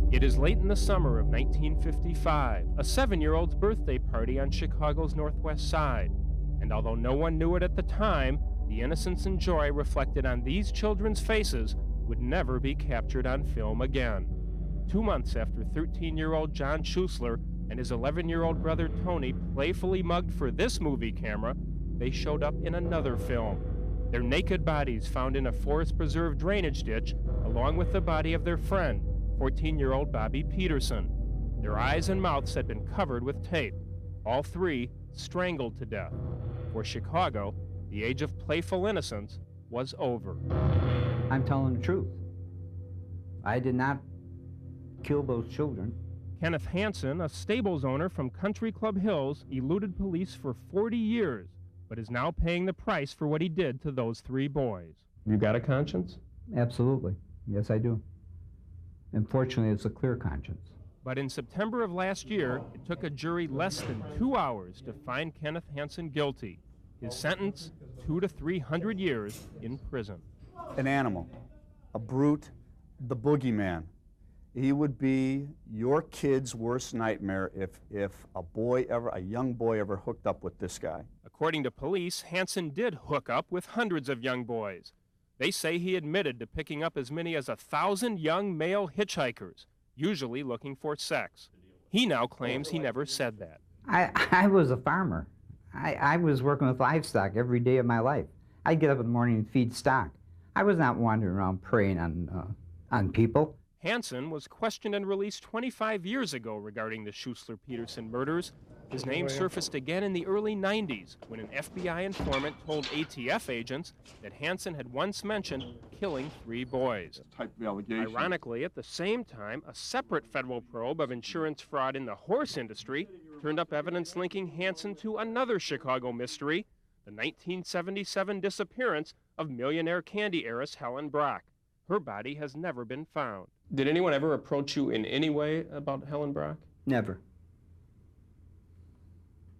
It is late in the summer of 1955, a 7-year-old's birthday party on Chicago's northwest side. And although no one knew it at the time, the innocence and joy reflected on these children's faces would never be captured on film again. 2 months after 13-year-old John Schuessler and his 11-year-old brother Tony playfully mugged for this movie camera, they showed up in another film. Their naked bodies found in a forest preserve drainage ditch, along with the body of their friend, 14-year-old Bobby Peterson. Their eyes and mouths had been covered with tape. All three strangled to death. For Chicago, the age of playful innocence was over. I'm telling the truth. I did not kill those children. Kenneth Hansen, a stables owner from Country Club Hills, eluded police for 40 years, but is now paying the price for what he did to those 3 boys. You got a conscience? Absolutely. Yes, I do. Unfortunately, it's a clear conscience. But in September of last year, it took a jury less than 2 hours to find Kenneth Hansen guilty. His sentence, 200 to 300 years in prison. An animal, a brute, the boogeyman. He would be your kid's worst nightmare if a young boy ever hooked up with this guy. According to police, Hansen did hook up with hundreds of young boys. They say he admitted to picking up as many as 1,000 young male hitchhikers, usually looking for sex. He now claims he never said that. I was a farmer. I was working with livestock every day of my life. I'd get up in the morning and feed stock. I was not wandering around preying on people. Hansen was questioned and released 25 years ago regarding the Schuessler-Peterson murders. His name surfaced again in the early 90s when an FBI informant told ATF agents that Hansen had once mentioned killing 3 boys. Ironically, at the same time, a separate federal probe of insurance fraud in the horse industry turned up evidence linking Hansen to another Chicago mystery, the 1977 disappearance of millionaire candy heiress Helen Brock. Her body has never been found. Did anyone ever approach you in any way about Helen Brock? Never.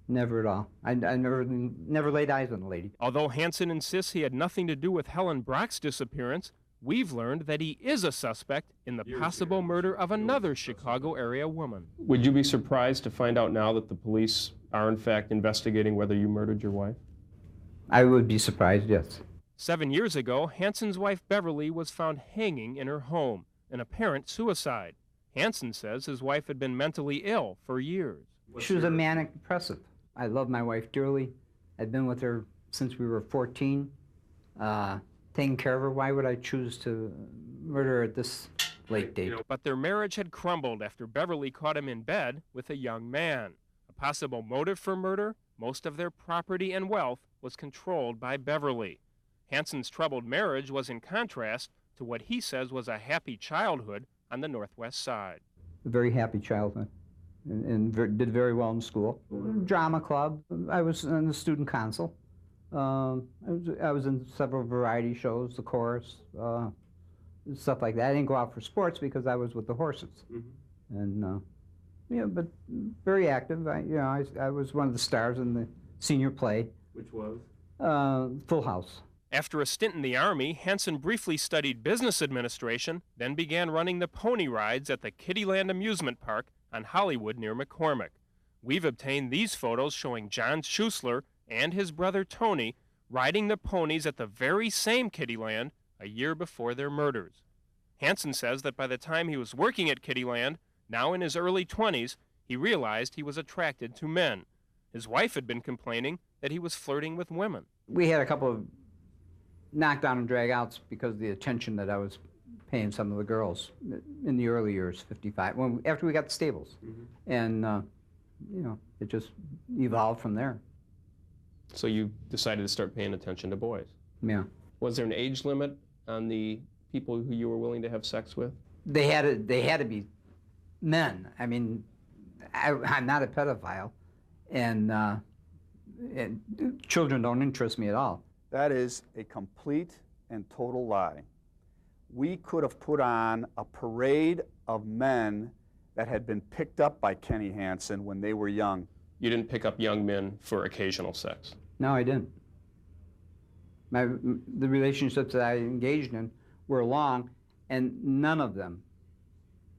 Never at all. I never laid eyes on the lady. Although Hansen insists he had nothing to do with Helen Brock's disappearance, we've learned that he is a suspect in the possible murder of another Chicago area woman. Would you be surprised to find out now that the police are in fact investigating whether you murdered your wife? I would be surprised, yes. 7 years ago, Hansen's wife Beverly was found hanging in her home, an apparent suicide. Hansen says his wife had been mentally ill for years. She was a manic depressive. I love my wife dearly. I've been with her since we were 14, taking care of her. Why would I choose to murder her at this late date? But their marriage had crumbled after Beverly caught him in bed with a young man. A possible motive for murder, most of their property and wealth was controlled by Beverly. Hansen's troubled marriage was in contrast to what he says was a happy childhood on the Northwest Side. A very happy childhood. And did very well in school. Drama club. I was in the student council. I was in several variety shows, the chorus, stuff like that. I didn't go out for sports because I was with the horses. And but very active. I was one of the stars in the senior play. Which was? Full House. After a stint in the Army, Hansen briefly studied business administration, then began running the pony rides at the Kittyland Amusement Park on Hollywood near McCormick. We've obtained these photos showing John Schuessler and his brother Tony riding the ponies at the very same Kittyland a year before their murders. Hansen says that by the time he was working at Kittyland, now in his early 20s, he realized he was attracted to men. His wife had been complaining that he was flirting with women. We had a couple of knockdown and drag-outs because of the attention that I was paying some of the girls in the early years, 55, after we got the stables. And, it just evolved from there. So you decided to start paying attention to boys? Yeah. Was there an age limit on the people who you were willing to have sex with? They had to be men. I mean, I'm not a pedophile, and children don't interest me at all. That is a complete and total lie. We could have put on a parade of men that had been picked up by Kenny Hansen when they were young. You didn't pick up young men for occasional sex? No, I didn't. The relationships that I engaged in were long, and none of them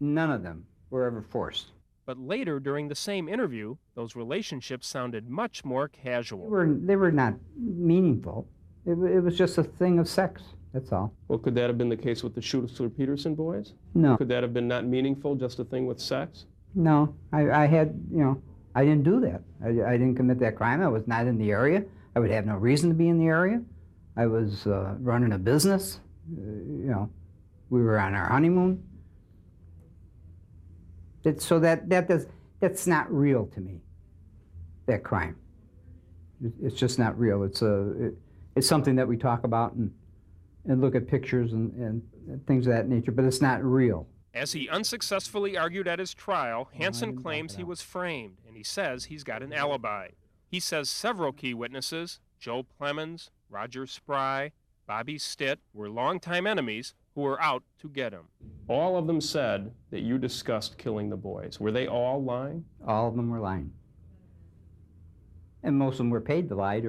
None of them were ever forced. But later, during the same interview, those relationships sounded much more casual. They were not meaningful. It was just a thing of sex, that's all. Well, could that have been the case with the Schussler-Peterson boys? No. Could that have been not meaningful, just a thing with sex? No, I had, I didn't do that. I didn't commit that crime. I was not in the area. I would have no reason to be in the area. I was running a business. We were on our honeymoon. So that's not real to me, that crime. It's just not real. It's something that we talk about and look at pictures and things of that nature, but it's not real. As he unsuccessfully argued at his trial, Hansen claims he was framed, and he says he's got an alibi. He says several key witnesses, Joe Plemons, Roger Spry, Bobby Stitt, were longtime enemies who were out to get him. All of them said that you discussed killing the boys. Were they all lying? All of them were lying. And most of them were paid to lie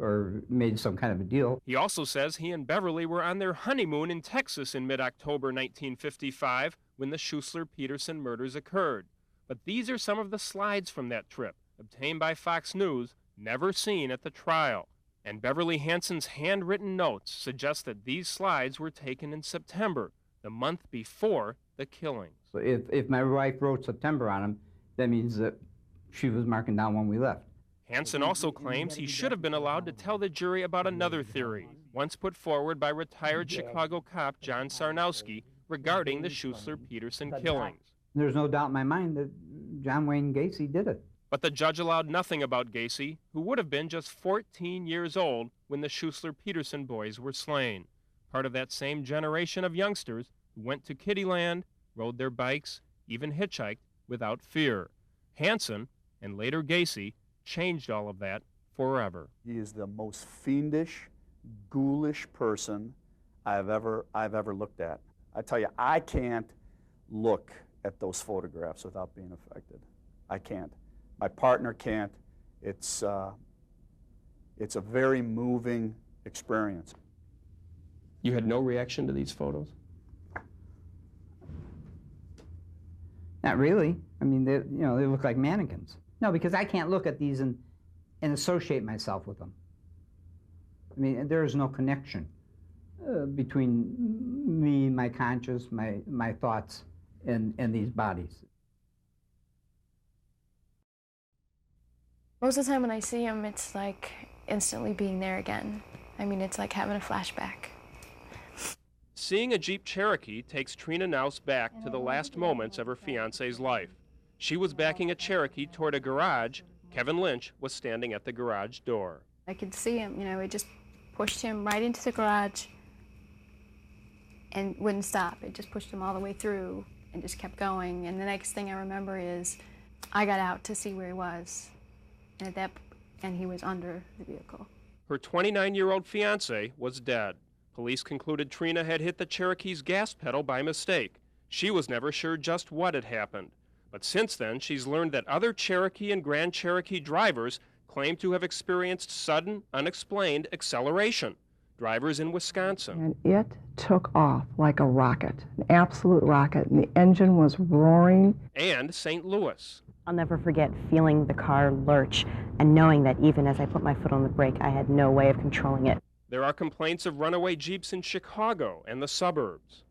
or made some kind of a deal. He also says he and Beverly were on their honeymoon in Texas in mid-October 1955 when the Schussler-Peterson murders occurred. But these are some of the slides from that trip, obtained by Fox News, never seen at the trial. And Beverly Hansen's handwritten notes suggest that these slides were taken in September, the month before the killings. So if my wife wrote September on them, that means that she was marking down when we left. Hansen also claims he should have been allowed to tell the jury about another theory, once put forward by retired Chicago cop John Sarnowski regarding the Schussler-Peterson killings. There's no doubt in my mind that John Wayne Gacy did it. But the judge allowed nothing about Gacy, who would have been just 14 years old when the Schussler-Peterson boys were slain, part of that same generation of youngsters who went to Kittyland, rode their bikes, even hitchhiked without fear. Hansen, and later Gacy, changed all of that forever. He is the most fiendish, ghoulish person I've ever looked at. I tell you, I can't look at those photographs without being affected. I can't. My partner can't. It's a very moving experience. You had no reaction to these photos? Not really. I mean, they look like mannequins. No, because I can't look at these and associate myself with them. I mean, there is no connection between me, my conscience, my thoughts, and these bodies. Most of the time when I see him, it's like instantly being there again. I mean, it's like having a flashback. Seeing a Jeep Cherokee takes Trina Naus back to the last moments of her fiancé's life. She was backing a Cherokee toward a garage. Kevin Lynch was standing at the garage door. I could see him, it just pushed him right into the garage and wouldn't stop. It just pushed him all the way through and just kept going. And the next thing I remember is I got out to see where he was. And he was under the vehicle. Her 29-year-old fiancé was dead. Police concluded Trina had hit the Cherokee's gas pedal by mistake. She was never sure just what had happened. But since then, she's learned that other Cherokee and Grand Cherokee drivers claim to have experienced sudden, unexplained acceleration. Drivers in Wisconsin. And it took off like a rocket, an absolute rocket, and the engine was roaring. And St. Louis. I'll never forget feeling the car lurch and knowing that even as I put my foot on the brake, I had no way of controlling it. There are complaints of runaway Jeeps in Chicago and the suburbs.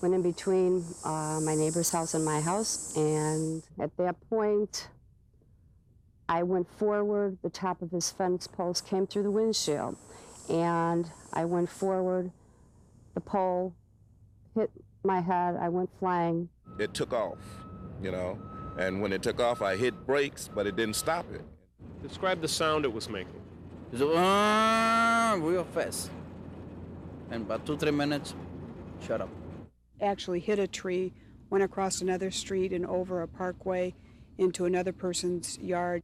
Went in between my neighbor's house and my house, and at that point, I went forward. The top of his fence post came through the windshield, and I went forward. The pole hit my head. I went flying. It took off, and when it took off, I hit brakes, but it didn't stop it. Describe the sound it was making. It's real fast. And about 2-3 minutes, shut up. Actually hit a tree, went across another street and over a parkway into another person's yard.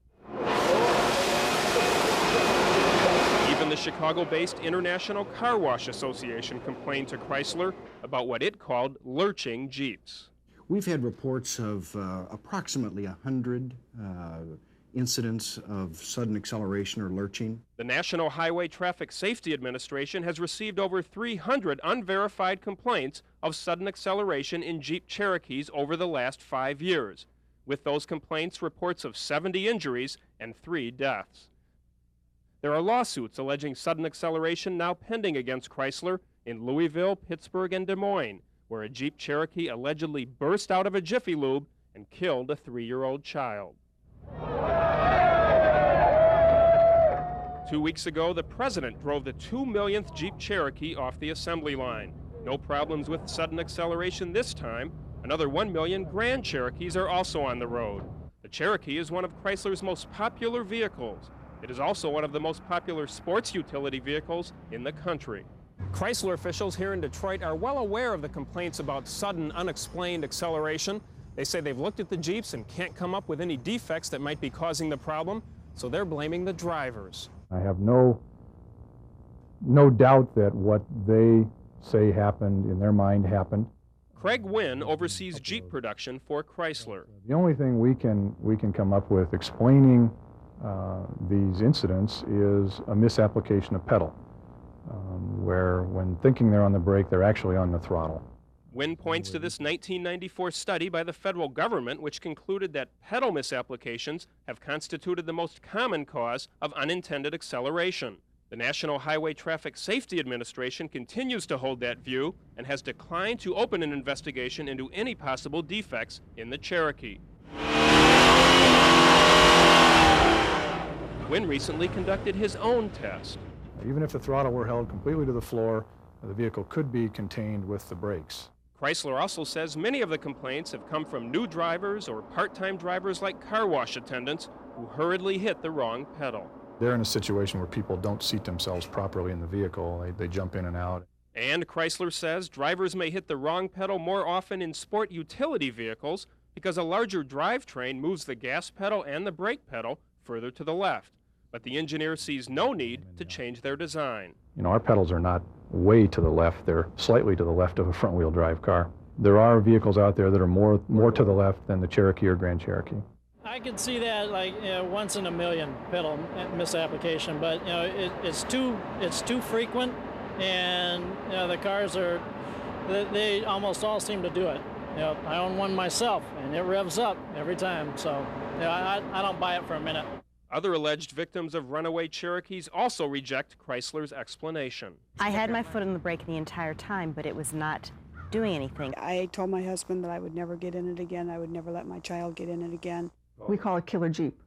Even the Chicago-based International Car Wash Association complained to Chrysler about what it called lurching Jeeps. We've had reports of approximately 100 incidents of sudden acceleration or lurching. The National Highway Traffic Safety Administration has received over 300 unverified complaints of sudden acceleration in Jeep Cherokees over the last 5 years. With those complaints, reports of 70 injuries and 3 deaths. There are lawsuits alleging sudden acceleration now pending against Chrysler in Louisville, Pittsburgh, and Des Moines, where a Jeep Cherokee allegedly burst out of a Jiffy Lube and killed a 3-year-old child. 2 weeks ago, the president drove the 2 millionth Jeep Cherokee off the assembly line. No problems with sudden acceleration this time. Another 1 million Grand Cherokees are also on the road. The Cherokee is one of Chrysler's most popular vehicles. It is also one of the most popular sports utility vehicles in the country. Chrysler officials here in Detroit are well aware of the complaints about sudden, unexplained acceleration. They say they've looked at the Jeeps and can't come up with any defects that might be causing the problem, so they're blaming the drivers. I have no doubt that what they say happened in their mind happened. Craig Wynn oversees Jeep production for Chrysler. The only thing we can come up with explaining these incidents is a misapplication of pedal, where when thinking they're on the brake, they're actually on the throttle. Wynn points to this 1994 study by the federal government, which concluded that pedal misapplications have constituted the most common cause of unintended acceleration. The National Highway Traffic Safety Administration continues to hold that view and has declined to open an investigation into any possible defects in the Cherokee. Wynn recently conducted his own test. Even if the throttle were held completely to the floor, the vehicle could be contained with the brakes. Chrysler also says many of the complaints have come from new drivers or part-time drivers like car wash attendants who hurriedly hit the wrong pedal. They're in a situation where people don't seat themselves properly in the vehicle. They jump in and out. And Chrysler says drivers may hit the wrong pedal more often in sport utility vehicles because a larger drivetrain moves the gas pedal and the brake pedal further to the left. But the engineer sees no need to change their design. You know, our pedals are not way to the left. They're slightly to the left of a front-wheel drive car. There are vehicles out there that are more to the left than the Cherokee or Grand Cherokee. I could see that like once in a million pedal misapplication, but it's too frequent, and the cars they almost all seem to do it. I own one myself, and it revs up every time, so I don't buy it for a minute. Other alleged victims of runaway Cherokees also reject Chrysler's explanation. I had my foot on the brake the entire time, but it was not doing anything. I told my husband that I would never get in it again. I would never let my child get in it again. We call it killer Jeep.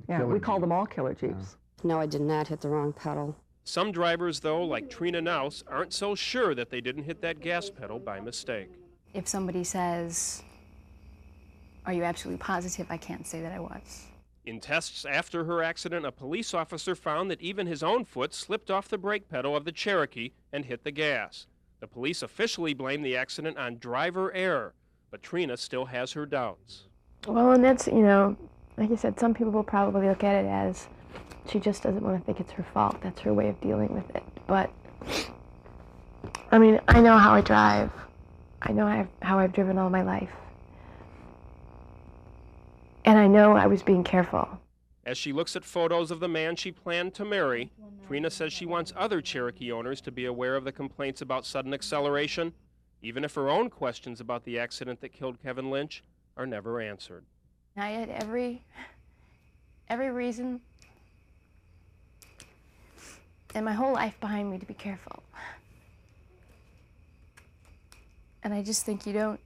Yeah, we call them all killer Jeeps. No, I did not hit the wrong pedal. Some drivers, though, like Trina Naus, aren't so sure that they didn't hit that gas pedal by mistake. If somebody says, "Are you absolutely positive?" I can't say that I was. In tests after her accident, a police officer found that even his own foot slipped off the brake pedal of the Cherokee and hit the gas. The police officially blamed the accident on driver error, but Trina still has her doubts. Well, and that's, like you said, some people will probably look at it as she just doesn't want to think it's her fault. That's her way of dealing with it. But, I mean, I know how I drive. I know how I've driven all my life. And I know I was being careful. As she looks at photos of the man she planned to marry, Trina says she wants other Cherokee owners to be aware of the complaints about sudden acceleration, even if her own questions about the accident that killed Kevin Lynch are never answered. I had every reason and my whole life behind me to be careful. And I just think you don't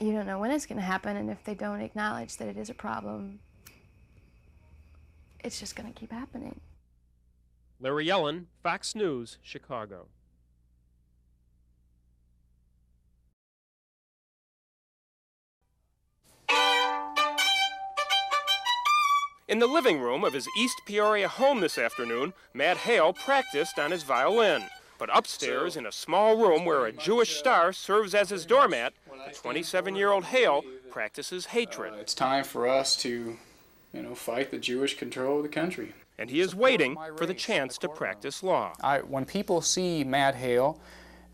know when it's going to happen, and if they don't acknowledge that it is a problem, it's just going to keep happening. Larry Yellen, Fox News, Chicago. In the living room of his East Peoria home this afternoon, Matt Hale practiced on his violin. But upstairs, in a small room where a Jewish star serves as his doormat, the 27-year-old Hale practices hatred. It's time for us to, fight the Jewish control of the country. And he is waiting for the chance to practice law. When people see Matt Hale,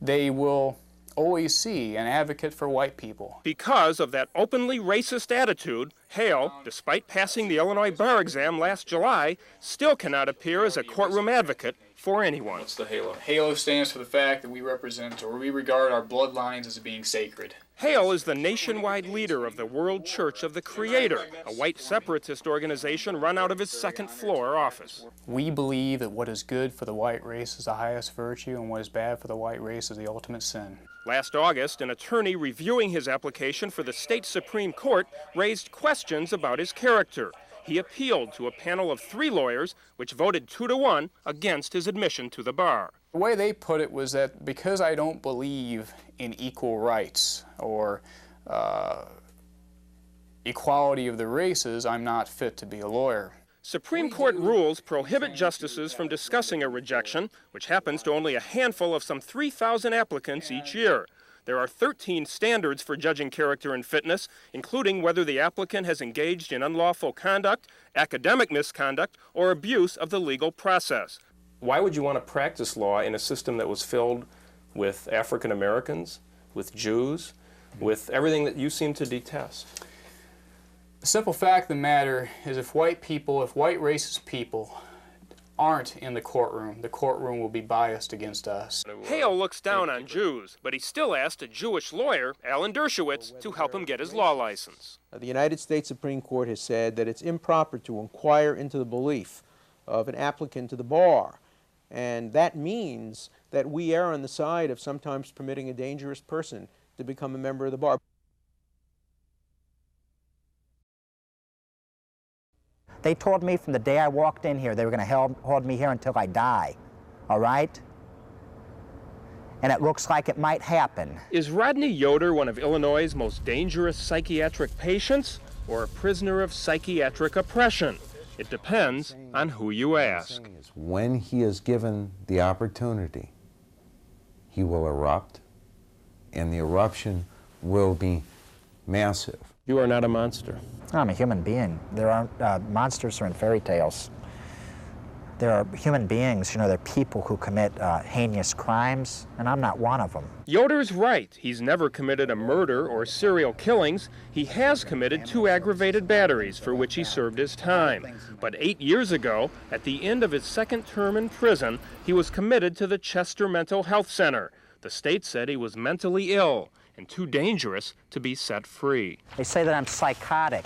they will always see an advocate for white people. Because of that openly racist attitude, Hale, despite passing the Illinois bar exam last July, still cannot appear as a courtroom advocate for anyone. What's the HALO? HALO stands for the fact that we represent, or we regard, our bloodlines as being sacred. Hale is the nationwide leader of the World Church of the Creator, a white separatist organization run out of his second-floor office. We believe that what is good for the white race is the highest virtue, and what is bad for the white race is the ultimate sin. Last August, an attorney reviewing his application for the state Supreme Court raised questions about his character. He appealed to a panel of 3 lawyers, which voted 2-1 against his admission to the bar. The way they put it was that because I don't believe in equal rights or equality of the races, I'm not fit to be a lawyer. Supreme Court rules prohibit justices from discussing a rejection, which happens to only a handful of some 3,000 applicants each year. There are 13 standards for judging character and fitness, including whether the applicant has engaged in unlawful conduct, academic misconduct, or abuse of the legal process. Why would you want to practice law in a system that was filled with African Americans, with Jews, with everything that you seem to detest? The simple fact of the matter is if white racist people aren't in the courtroom will be biased against us. Hale looks down on Jews, but he still asked a Jewish lawyer, Alan Dershowitz, to help him get his law license. The United States Supreme Court has said that it's improper to inquire into the belief of an applicant to the bar. And that means that we err on the side of sometimes permitting a dangerous person to become a member of the bar. They told me from the day I walked in here they were going to hold me here until I die, all right? And it looks like it might happen. Is Rodney Yoder one of Illinois' most dangerous psychiatric patients or a prisoner of psychiatric oppression? It depends on who you ask. When he is given the opportunity, he will erupt, and the eruption will be massive. You are not a monster. I'm a human being. There aren't monsters are in fairy tales. There are human beings, you know, they're people who commit heinous crimes, and I'm not one of them. Yoder's right. He's never committed a murder or serial killings. He has committed 2 aggravated batteries for which he served his time. But 8 years ago, at the end of his 2nd term in prison, he was committed to the Chester Mental Health Center. The state said he was mentally ill and too dangerous to be set free. They say that I'm psychotic.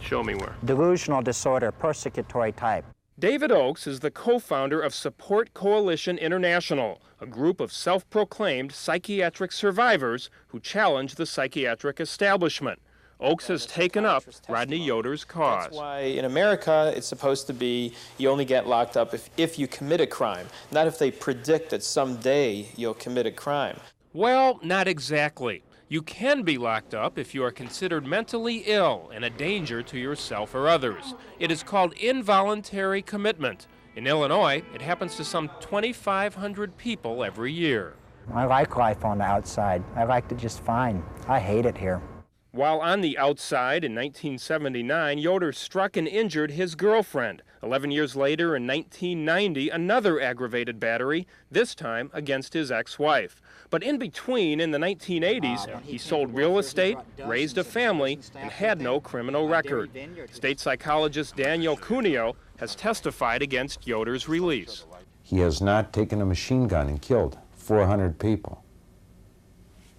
Show me where. Delusional disorder, persecutory type. David Oakes is the co-founder of Support Coalition International, a group of self-proclaimed psychiatric survivors who challenge the psychiatric establishment. Oakes has taken up Rodney Yoder's cause. That's why in America it's supposed to be you only get locked up if you commit a crime, not if they predict that someday you'll commit a crime. Well, not exactly. You can be locked up if you are considered mentally ill and a danger to yourself or others. It is called involuntary commitment. In Illinois, it happens to some 2,500 people every year. I like life on the outside. I liked it just fine. I hate it here. While on the outside in 1979, Yoder struck and injured his girlfriend. 11 years later, in 1990, another aggravated battery, this time against his ex-wife. But in between, in the 1980s, he sold real estate, raised a family, and had no criminal record. State psychologist Daniel Cuneo has testified against Yoder's release. He has not taken a machine gun and killed 400 people.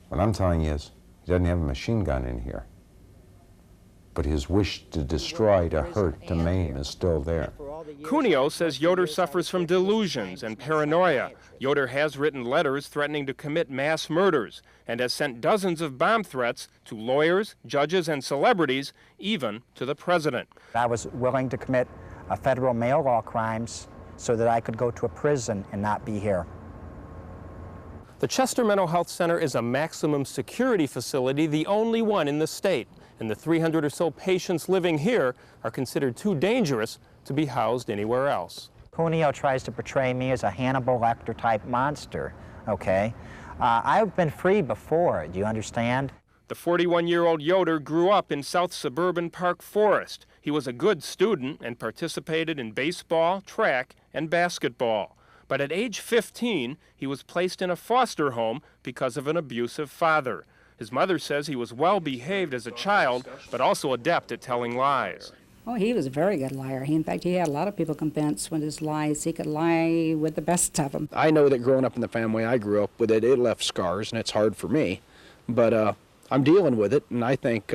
What I'm telling you is, he doesn't have a machine gun in here. But his wish to destroy, to hurt, to maim is still there. Cuneo says Yoder suffers from delusions and paranoia. Yoder has written letters threatening to commit mass murders and has sent dozens of bomb threats to lawyers, judges, and celebrities, even to the president. I was willing to commit federal mail law crimes so that I could go to a prison and not be here. The Chester Mental Health Center is a maximum security facility, the only one in the state, and the 300 or so patients living here are considered too dangerous to be housed anywhere else. Cuneo tries to portray me as a Hannibal Lecter type monster, okay? I've been free before, do you understand? The 41-year-old Yoder grew up in South Suburban Park Forest. He was a good student and participated in baseball, track, and basketball. But at age 15, he was placed in a foster home because of an abusive father. His mother says he was well behaved as a child, but also adept at telling lies. Oh, he was a very good liar. In fact, he had a lot of people convinced with his lies. He could lie with the best of them. I know that growing up in the family I grew up with, it left scars, and it's hard for me. But I'm dealing with it, and I think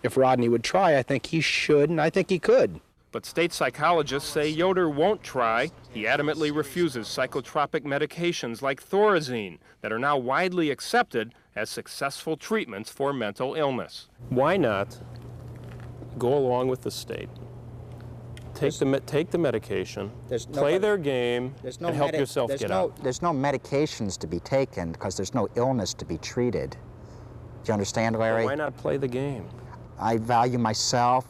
if Rodney would try, I think he should, and I think he could. But state psychologists say Yoder won't try. He adamantly refuses psychotropic medications like Thorazine that are now widely accepted as successful treatments for mental illness. Why not go along with the state? Take the medication, play their game, and help yourself get out. There's no medications to be taken because there's no illness to be treated. Do you understand, Larry? Well, why not play the game? I value myself,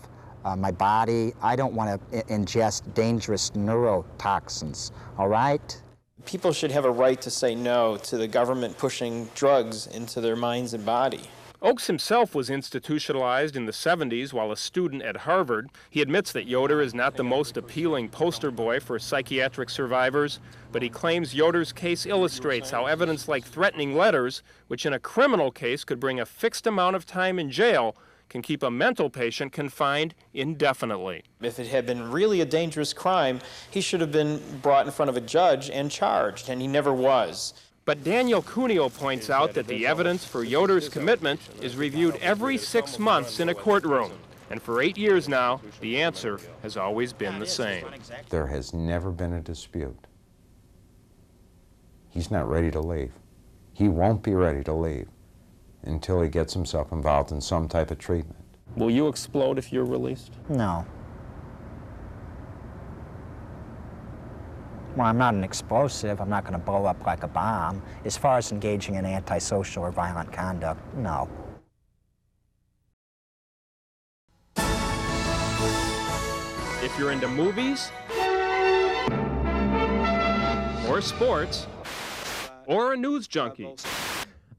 my body. I don't want to ingest dangerous neurotoxins, all right? People should have a right to say no to the government pushing drugs into their minds and body. Oakes himself was institutionalized in the 70s while a student at Harvard. He admits that Yoder is not the most appealing poster boy for psychiatric survivors, but he claims Yoder's case illustrates how evidence like threatening letters, which in a criminal case could bring a fixed amount of time in jail, can keep a mental patient confined indefinitely. If it had been really a dangerous crime, he should have been brought in front of a judge and charged, and he never was. But Daniel Cuneo points out that the evidence for Yoder's commitment is reviewed every 6 months in a courtroom. And for 8 years now, the answer has always been the same. There has never been a dispute. He's not ready to leave. He won't be ready to leave until he gets himself involved in some type of treatment. Will you explode if you're released? No. Well, I'm not an explosive. I'm not going to blow up like a bomb. As far as engaging in antisocial or violent conduct, no. If you're into movies, or sports, or a news junkie,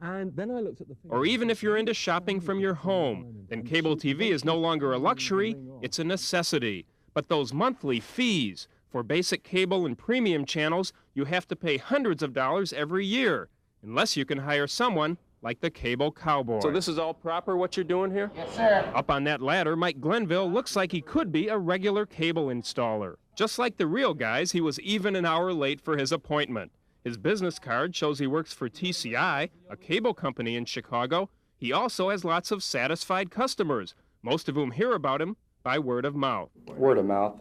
and then I looked at the or even if you're into shopping from your home, then cable TV is no longer a luxury, it's a necessity. But those monthly fees for basic cable and premium channels, you have to pay hundreds of dollars every year, unless you can hire someone like the cable cowboy. So this is all proper, what you're doing here? Yes, sir. Up on that ladder, Mike Glenville looks like he could be a regular cable installer. Just like the real guys, he was even an hour late for his appointment. His business card shows he works for TCI, a cable company in Chicago. He also has lots of satisfied customers, most of whom hear about him by word of mouth. Word of mouth.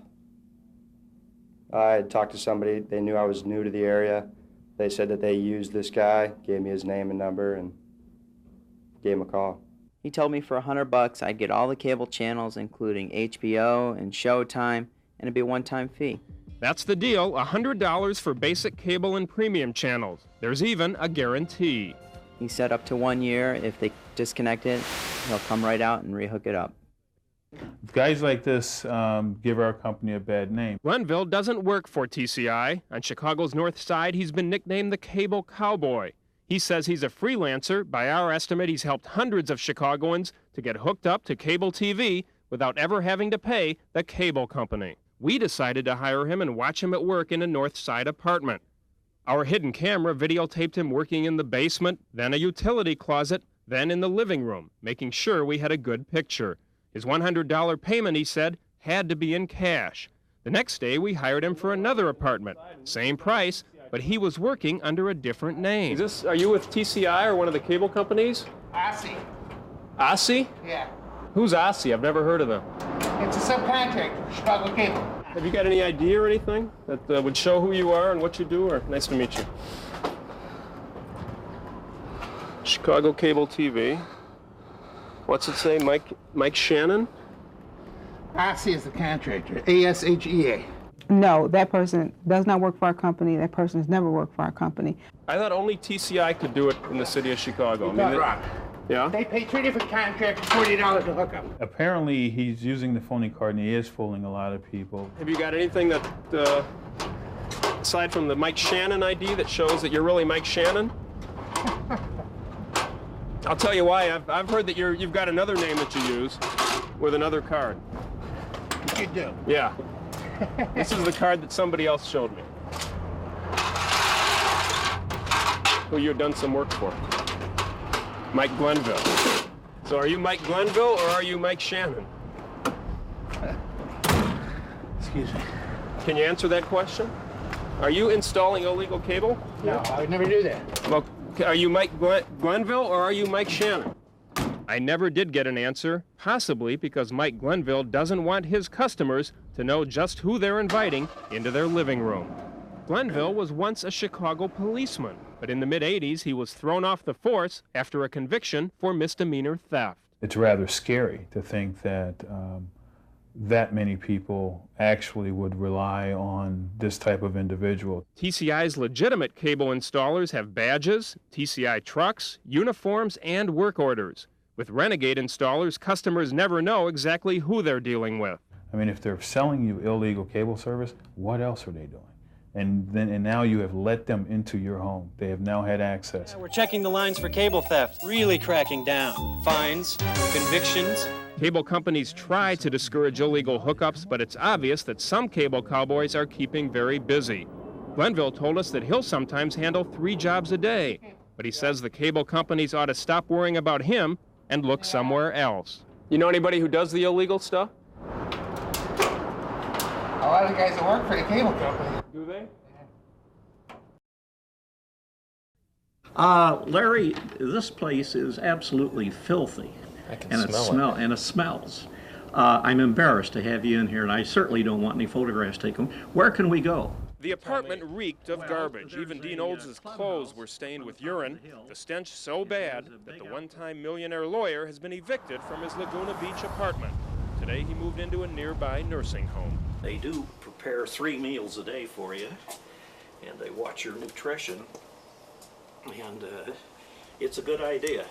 I had talked to somebody, they knew I was new to the area. They said that they used this guy, gave me his name and number, and gave him a call. He told me for $100 I'd get all the cable channels, including HBO and Showtime, and it'd be a one-time fee. That's the deal, $100 for basic cable and premium channels. There's even a guarantee. He said up to 1 year. If they disconnect it, he'll come right out and rehook it up. Guys like this give our company a bad name. Glenville doesn't work for TCI. On Chicago's North Side, he's been nicknamed the Cable Cowboy. He says he's a freelancer. By our estimate, he's helped hundreds of Chicagoans to get hooked up to cable TV without ever having to pay the cable company. We decided to hire him and watch him at work in a North Side apartment. Our hidden camera videotaped him working in the basement, then a utility closet, then in the living room, making sure we had a good picture. His $100 payment, he said, had to be in cash. The next day, we hired him for another apartment. Same price, but he was working under a different name. Are you with TCI or one of the cable companies? Aussie. Aussie? Yeah. Who's Aussie? I've never heard of them. It's a subcontract for Chicago Cable. Have you got any idea or anything that would show who you are and what you do? Or nice to meet you. Chicago Cable TV. What's it say, Mike Shannon? Aussie is the contractor, ASHEA. No, that person does not work for our company. That person has never worked for our company. I thought only TCI could do it in the city of Chicago. You're not wrong. Yeah? They pay 3 different contractors $40 to hook up. Apparently, he's using the phony card and he is fooling a lot of people. Have you got anything that, aside from the Mike Shannon ID, that shows that you're really Mike Shannon? I'll tell you why. I've heard that you've got another name that you use with another card. You do? Yeah. This is the card that somebody else showed me. who you've done some work for. Mike Glenville. So are you Mike Glenville or are you Mike Shannon? Excuse me. Can you answer that question? Are you installing illegal cable? No, I would never do that. Well, are you Mike Glenville or are you Mike Shannon? I never did get an answer, possibly because Mike Glenville doesn't want his customers to know just who they're inviting into their living room. Glenville was once a Chicago policeman, but in the mid-'80s he was thrown off the force after a conviction for misdemeanor theft. It's rather scary to think that that many people actually would rely on this type of individual. TCI's legitimate cable installers have badges, TCI trucks, uniforms, and work orders. With renegade installers, customers never know exactly who they're dealing with. I mean, if they're selling you illegal cable service, what else are they doing? And now you have let them into your home. They have now had access. Yeah, we're checking the lines for cable theft, really cracking down. Fines, convictions. Cable companies try to discourage illegal hookups, but it's obvious that some cable cowboys are keeping very busy. Glenville told us that he'll sometimes handle 3 jobs a day, but he says the cable companies ought to stop worrying about him and look somewhere else. You know anybody who does the illegal stuff? A lot of the guys that work for the cable company. Do they? Larry, this place is absolutely filthy. I can and smell it. And it smells. I'm embarrassed to have you in here, and I certainly don't want any photographs taken. Where can we go? The apartment reeked of garbage. Even Dean Olds' clothes were stained with urine, the stench so bad that the one-time millionaire lawyer has been evicted from his Laguna Beach apartment. Today he moved into a nearby nursing home. They do prepare 3 meals a day for you, and they watch your nutrition, and it's a good idea.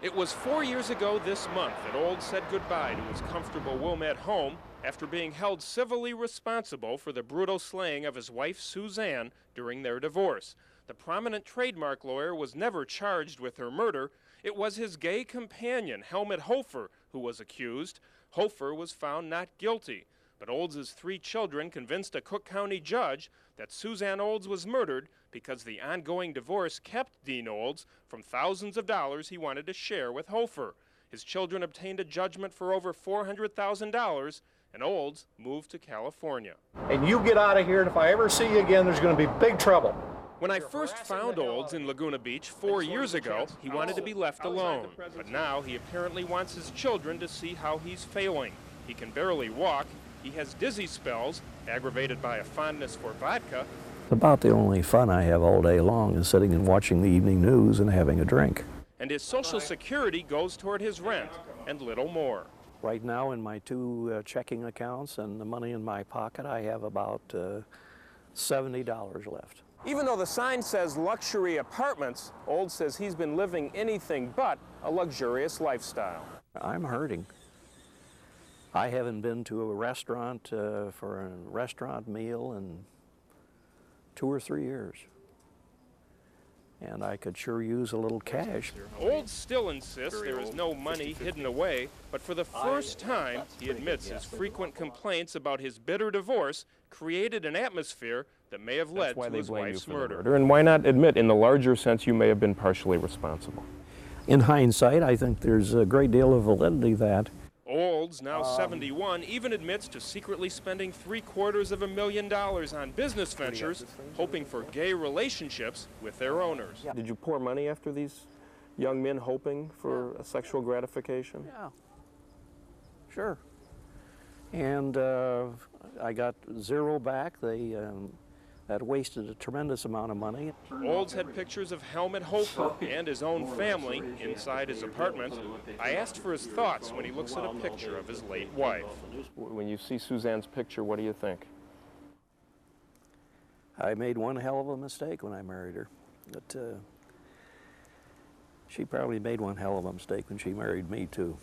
It was 4 years ago this month that Olds said goodbye to his comfortable Wilmette home after being held civilly responsible for the brutal slaying of his wife Suzanne during their divorce. The prominent trademark lawyer was never charged with her murder. It was his gay companion, Helmut Hofer, who was accused. Hofer was found not guilty, but Olds' 3 children convinced a Cook County judge that Suzanne Olds was murdered because the ongoing divorce kept Dean Olds from thousands of dollars he wanted to share with Hofer. His children obtained a judgment for over $400,000, and Olds moved to California. And you get out of here, and if I ever see you again, there's going to be big trouble. When I first found Olds in Laguna Beach 4 years ago, he wanted to be left alone. But now he apparently wants his children to see how he's failing. He can barely walk, he has dizzy spells, aggravated by a fondness for vodka. About the only fun I have all day long is sitting and watching the evening news and having a drink. And his Social Security goes toward his rent and little more. Right now in my 2 checking accounts and the money in my pocket, I have about $70 left. Even though the sign says luxury apartments, Olds says he's been living anything but a luxurious lifestyle. I'm hurting. I haven't been to a restaurant for a restaurant meal in 2 or 3 years. And I could sure use a little cash. Olds still insists there is no money hidden away, but for the first time, he admits his frequent complaints about his bitter divorce created an atmosphere that may have led to his wife's murder. And why not admit, in the larger sense, you may have been partially responsible? In hindsight, I think there's a great deal of validity to that. Olds, now 71, even admits to secretly spending $750,000 on business ventures, hoping for gay relationships with their owners. Did you pour money after these young men hoping for a sexual gratification? Yeah, sure. And I got 0 back. They that wasted a tremendous amount of money. Olds had pictures of Helmut Hofer and his own family inside his apartment. I asked for his thoughts when he looks at a picture of his late wife. When you see Suzanne's picture, what do you think? I made one hell of a mistake when I married her. But she probably made one hell of a mistake when she married me, too.